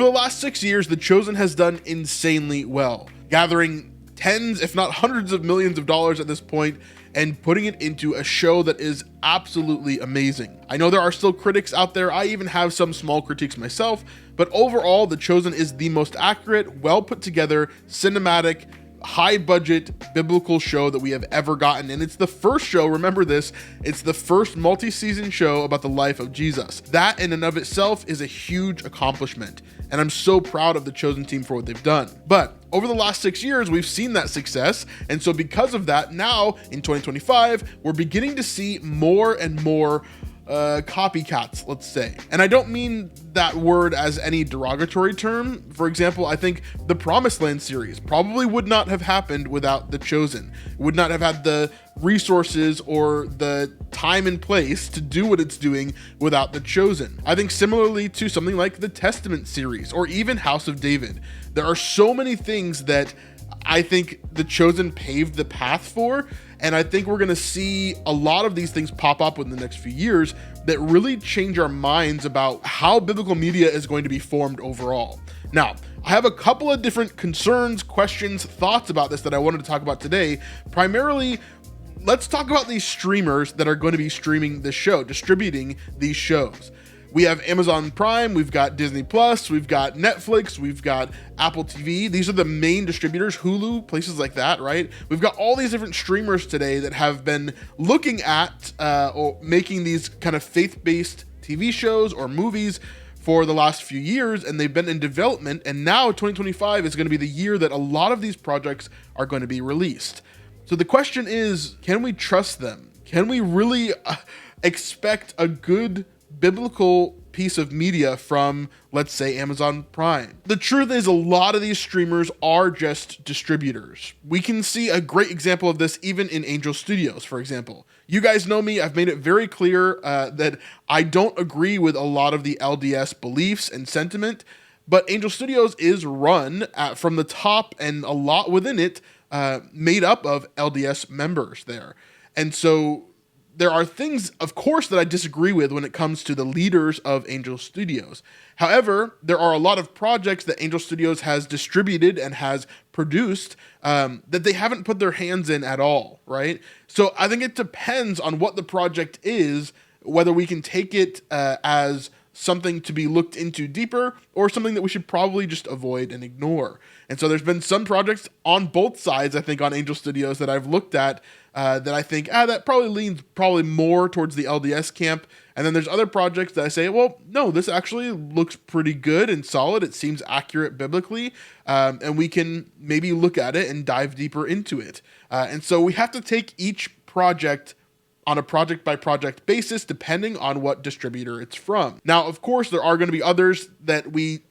Over the last 6 years, The Chosen has done insanely well, gathering tens, if not hundreds of millions of dollars at this point, and putting it into a show that is absolutely amazing. I know there are still critics out there. I even have some small critiques myself, but overall, The Chosen is the most accurate, well put together, cinematic, high budget biblical show that we have ever gotten. And it's the first show, remember this, it's the first multi-season show about the life of Jesus. That in and of itself is a huge accomplishment. And I'm so proud of the Chosen team for what they've done. But over the last 6 years, we've seen that success. And so because of that, now in 2025, we're beginning to see more and more copycats, let's say. And I don't mean that word as any derogatory term. For example, I think the Promised Land series probably would not have happened without The Chosen. It would not have had the resources or the time and place to do what it's doing without The Chosen. I think similarly to something like the Testament series or even House of David, there are so many things that I think The Chosen paved the path for, and I think we're going to see a lot of these things pop up within the next few years that really change our minds about how biblical media is going to be formed overall. Now, I have a couple of different concerns, questions, thoughts about this that I wanted to talk about today. Primarily, let's talk about these streamers that are going to be streaming this show, distributing these shows. We have Amazon Prime, we've got Disney Plus, we've got Netflix, we've got Apple TV. These are the main distributors, Hulu, places like that, right? We've got all these different streamers today that have been looking at or making these kind of faith-based TV shows or movies for the last few years, and they've been in development, and now 2025 is going to be the year that a lot of these projects are going to be released. So the question is, can we trust them? Can we really expect a good biblical piece of media from, let's say, Amazon Prime? The truth is, a lot of these streamers are just distributors. We can see a great example of this even in Angel Studios, for example. You guys know me. I've made it very clear that I don't agree with a lot of the LDS beliefs and sentiment, but Angel Studios is run from the top, and a lot within it made up of LDS members there. And so there are things, of course, that I disagree with when it comes to the leaders of Angel Studios. However, there are a lot of projects that Angel Studios has distributed and has produced that they haven't put their hands in at all, right? So I think it depends on what the project is, whether we can take it as something to be looked into deeper or something that we should probably just avoid and ignore. And so there's been some projects on both sides, I think, on Angel Studios that I've looked at that I think, that probably leans more towards the LDS camp. And then there's other projects that I say, well, no, this actually looks pretty good and solid. It seems accurate biblically. And we can maybe look at it and dive deeper into it. And so we have to take each project on a project by project basis, depending on what distributor it's from. Now, of course, there are going to be others that we,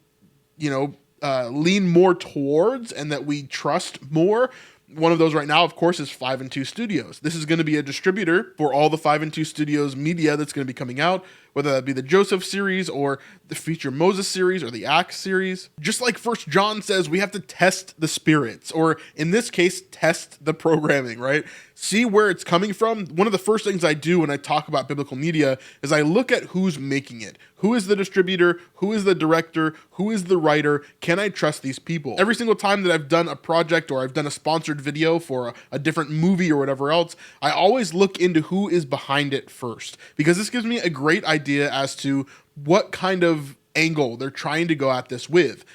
lean more towards and that we trust more. One of those right now, of course, is 5 and 2 Studios. This is going to be a distributor for all the 5 and 2 Studios media that's going to be coming out, whether that be the Joseph series or the Future Moses series or the Acts series. Just like 1 John says, we have to test the spirits, or in this case, test the programming, right? See where it's coming from. One of the first things I do when I talk about biblical media is I look at who's making it. Who is the distributor? Who is the director? Who is the writer? Can I trust these people? Every single time that I've done a project or I've done a sponsored video for a different movie or whatever else, I always look into who is behind it first, because this gives me a great idea as to what kind of angle they're trying to go at this with.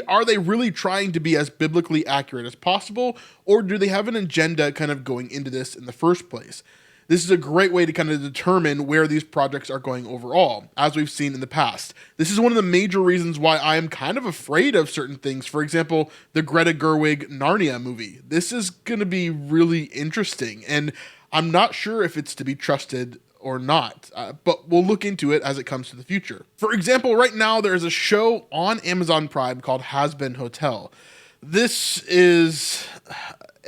Are they really trying to be as biblically accurate as possible, or do they have an agenda kind of going into this in the first place? This is a great way to kind of determine where these projects are going overall, as we've seen in the past. This is one of the major reasons why I am kind of afraid of certain things. For example, the Greta Gerwig Narnia movie. This is going to be really interesting, and I'm not sure if it's to be trusted or not, but we'll look into it as it comes to the future. For example, right now there is a show on Amazon Prime called Has Been Hotel.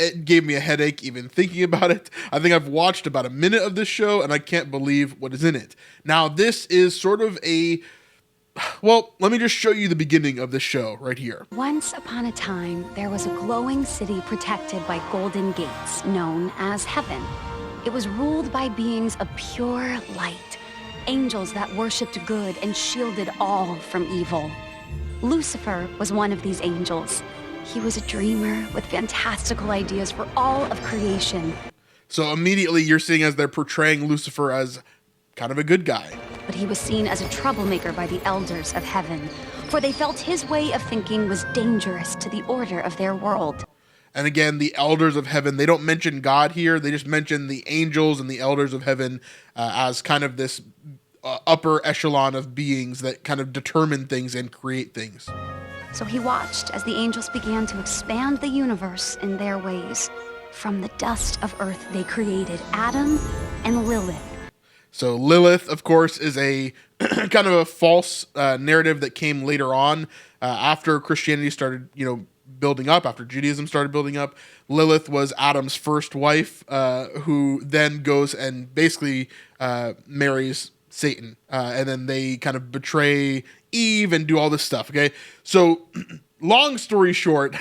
It gave me a headache even thinking about it. I think I've watched about a minute of this show and I can't believe what is in it. Now, this is sort of let me just show you the beginning of the show right here. Once upon a time, there was a glowing city protected by golden gates known as heaven. It was ruled by beings of pure light, angels that worshipped good and shielded all from evil. Lucifer was one of these angels. He was a dreamer with fantastical ideas for all of creation. So immediately you're seeing as they're portraying Lucifer as kind of a good guy. But he was seen as a troublemaker by the elders of heaven, for they felt his way of thinking was dangerous to the order of their world. And again, the elders of heaven, they don't mention God here. They just mention the angels and the elders of heaven as kind of this upper echelon of beings that kind of determine things and create things. So he watched as the angels began to expand the universe in their ways. From the dust of earth, they created Adam and Lilith. So Lilith, of course, is a kind of a false narrative that came later on after Christianity started, building up, after Judaism started building up. Lilith was Adam's first wife, who then goes and basically marries Satan. And then they kind of betray Eve and do all this stuff, okay? So long story short,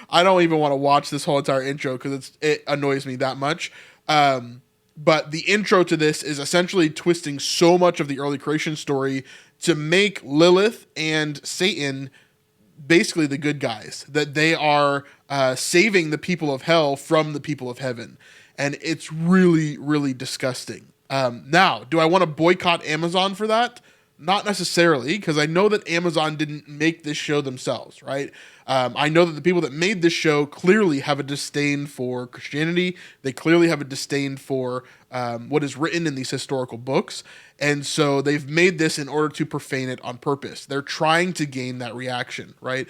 I don't even want to watch this whole entire intro because it annoys me that much. But the intro to this is essentially twisting so much of the early creation story to make Lilith and Satan basically the good guys, that they are saving the people of hell from the people of heaven. And it's really, really disgusting. Now, do I want to boycott Amazon for that? Not necessarily, because I know that Amazon didn't make this show themselves, right? I know that the people that made this show clearly have a disdain for Christianity. They clearly have a disdain for what is written in these historical books. And so they've made this in order to profane it on purpose. They're trying to gain that reaction, right?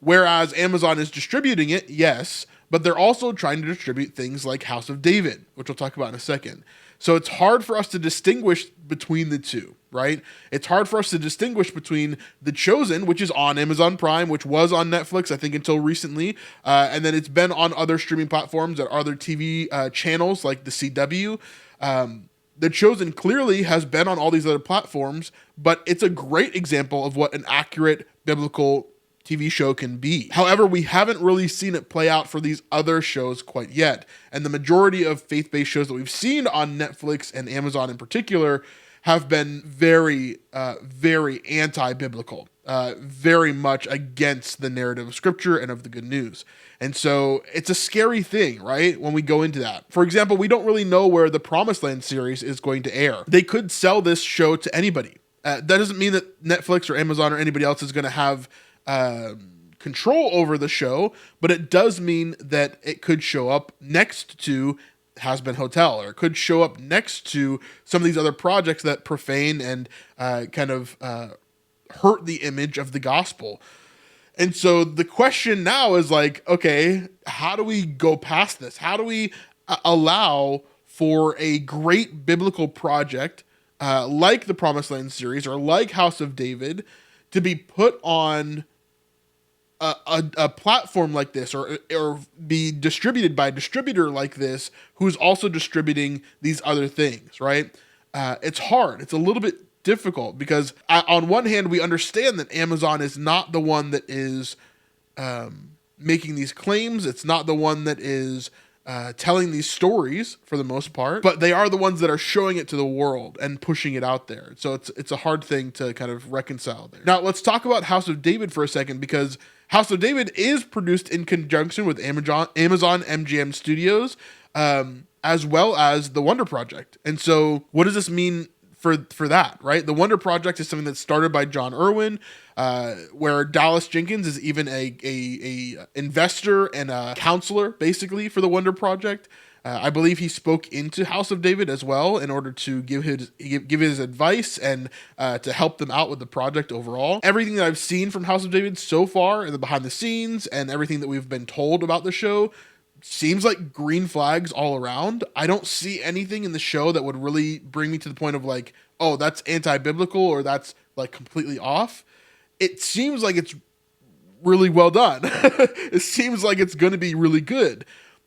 Whereas Amazon is distributing it, yes, but they're also trying to distribute things like House of David, which we'll talk about in a second. So it's hard for us to distinguish between the two, right? It's hard for us to distinguish between The Chosen, which is on Amazon Prime, which was on Netflix, I think, until recently. And then it's been on other streaming platforms and other TV channels like the CW. The Chosen clearly has been on all these other platforms, but it's a great example of what an accurate biblical TV show can be. However, we haven't really seen it play out for these other shows quite yet. And the majority of faith-based shows that we've seen on Netflix and Amazon in particular have been very, very anti-biblical, very much against the narrative of Scripture and of the good news. And so it's a scary thing, right, when we go into that. For example, we don't really know where the Promised Land series is going to air. They could sell this show to anybody. That doesn't mean that Netflix or Amazon or anybody else is going to have control over the show, but it does mean that it could show up next to Has Been Hotel, or it could show up next to some of these other projects that profane and kind of hurt the image of the gospel. And so the question now is like, okay, how do we go past this? How do we allow for a great biblical project like the Promised Land series or like House of David to be put on a platform like this, or be distributed by a distributor like this, who's also distributing these other things, right? It's hard. It's a little bit difficult because on one hand, we understand that Amazon is not the one that is making these claims. It's not the one that is telling these stories for the most part, but they are the ones that are showing it to the world and pushing it out there. So it's a hard thing to kind of reconcile there. Now let's talk about House of David for a second, because House of David is produced in conjunction with Amazon MGM Studios, as well as the Wonder Project. And so what does this mean for that, right? The Wonder Project is something that's started by John Irwin, where Dallas Jenkins is even a investor and a counselor, basically, for the Wonder Project. I believe he spoke into House of David as well in order to give his advice and to help them out with the project overall. Everything that I've seen from House of David so far in the behind the scenes and everything that we've been told about the show seems like green flags all around. I don't see anything in the show that would really bring me to the point of like, oh, that's anti-biblical or that's like completely off. It seems like it's really well done. It seems like it's going to be really good.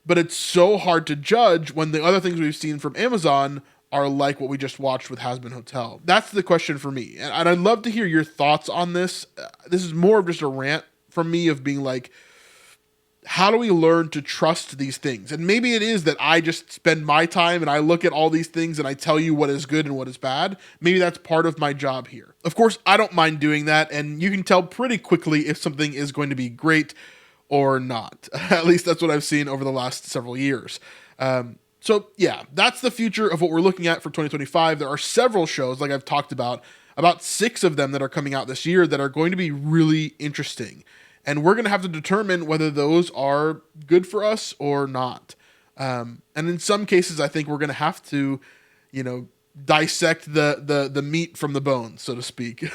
But it's so hard to judge when the other things we've seen from Amazon are like what we just watched with Has Been Hotel. That's the question for me. And I'd love to hear your thoughts on this. This is more of just a rant from me of being like, how do we learn to trust these things? And maybe it is that I just spend my time and I look at all these things and I tell you what is good and what is bad. Maybe that's part of my job here. Of course, I don't mind doing that, and you can tell pretty quickly if something is going to be great or not. At least that's what I've seen over the last several years. So yeah, that's the future of what we're looking at for 2025. There are several shows, like I've talked about 6 of them that are coming out this year that are going to be really interesting. And we're going to have to determine whether those are good for us or not. And in some cases, I think we're going to have to, dissect the meat from the bones, so to speak,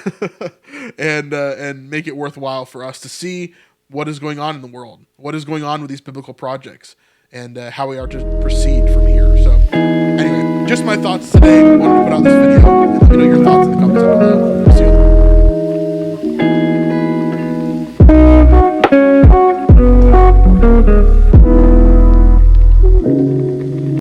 and make it worthwhile for us to see what is going on in the world, what is going on with these biblical projects, and how we are to proceed from here. So anyway, just my thoughts today. I wanted to put out this video and let me know your thoughts in the comments down below.